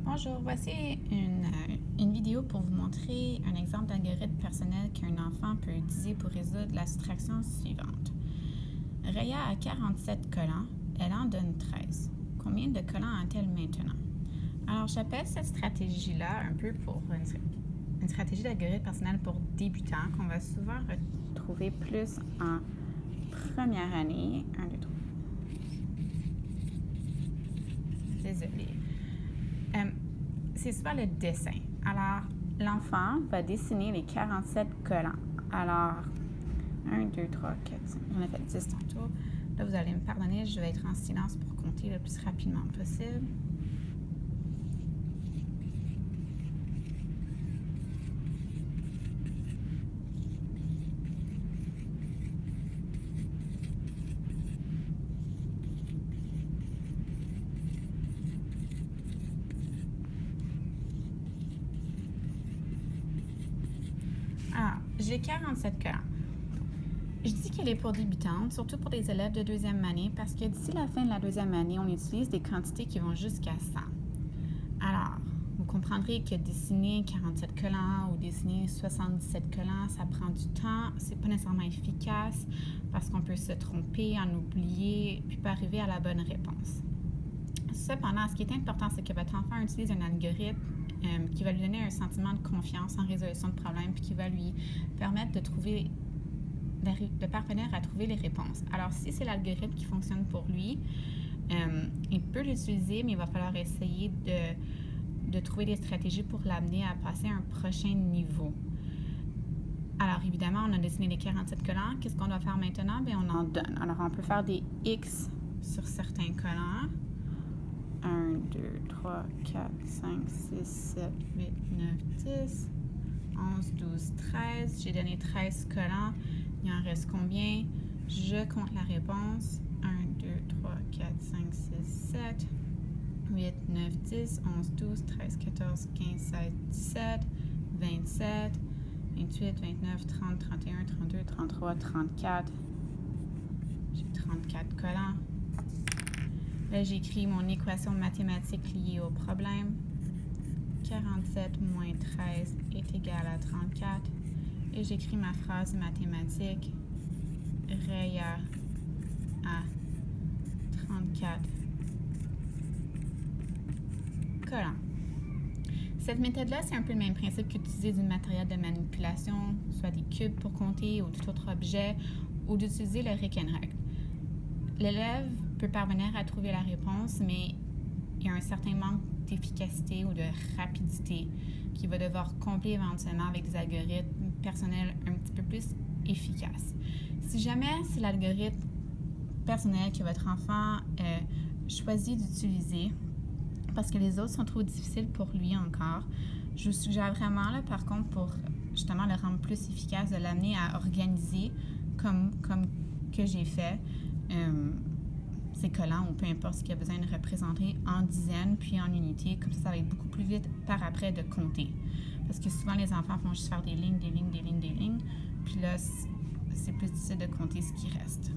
Bonjour, voici une vidéo pour vous montrer un exemple d'algorithme personnel qu'un enfant peut utiliser pour résoudre la soustraction suivante. Raya a 47 collants, elle en donne 13. Combien de collants a-t-elle maintenant? Alors, j'appelle cette stratégie-là un peu pour une stratégie d'algorithme personnel pour débutants qu'on va souvent retrouver plus en première année. 1, 2, 3. Désolée. C'est souvent le dessin. Alors, l'enfant va dessiner les 47 collants. Alors, 1, 2, 3, 4, 5. J'en ai fait 10 tantôt. Là, vous allez me pardonner, je vais être en silence pour compter le plus rapidement possible. Alors, j'ai 47 collants. Je dis qu'elle est pour débutantes, surtout pour des élèves de deuxième année, parce que d'ici la fin de la deuxième année, on utilise des quantités qui vont jusqu'à 100. Alors, vous comprendrez que dessiner 47 collants ou dessiner 77 collants, ça prend du temps, c'est pas nécessairement efficace parce qu'on peut se tromper, en oublier, puis pas arriver à la bonne réponse. Cependant, ce qui est important, c'est que votre enfant utilise un algorithme qui va lui donner un sentiment de confiance en résolution de problèmes, puis qui va lui permettre de parvenir à trouver les réponses. Alors, si c'est l'algorithme qui fonctionne pour lui, il peut l'utiliser, mais il va falloir essayer de trouver des stratégies pour l'amener à passer à un prochain niveau. Alors, évidemment, on a dessiné les 47 collants. Qu'est-ce qu'on doit faire maintenant? Bien, on en donne. Alors, on peut faire des X sur certains collants. 1, 2, 3, 4, 5, 6, 7, 8, 9, 10, 11, 12, 13. J'ai donné 13 collants. Il en reste combien? Je compte la réponse. 1, 2, 3, 4, 5, 6, 7, 8, 9, 10, 11, 12, 13, 14, 15, 16, 17, 27, 28, 29, 30, 31, 32, 33, 34. J'ai 34 collants. Là, j'écris mon équation mathématique liée au problème. 47 moins 13 est égal à 34. Et j'écris ma phrase mathématique. Raya a 34 collants. Cette méthode-là, c'est un peu le même principe qu'utiliser du matériel de manipulation, soit des cubes pour compter ou tout autre objet, ou d'utiliser le Rekenreg. L'élève peut parvenir à trouver la réponse, mais il y a un certain manque d'efficacité ou de rapidité qui va devoir combler éventuellement avec des algorithmes personnels un petit peu plus efficaces. Si jamais c'est l'algorithme personnel que votre enfant choisit d'utiliser parce que les autres sont trop difficiles pour lui encore, je vous suggère vraiment, là, par contre, pour justement le rendre plus efficace, de l'amener à organiser comme que j'ai fait ces collants ou peu importe ce qu'il y a besoin de représenter en dizaines puis en unités. Comme ça va être beaucoup plus vite par après de compter. Parce que souvent, les enfants vont juste faire des lignes, des lignes, des lignes, des lignes. Puis là, c'est plus difficile de compter ce qui reste.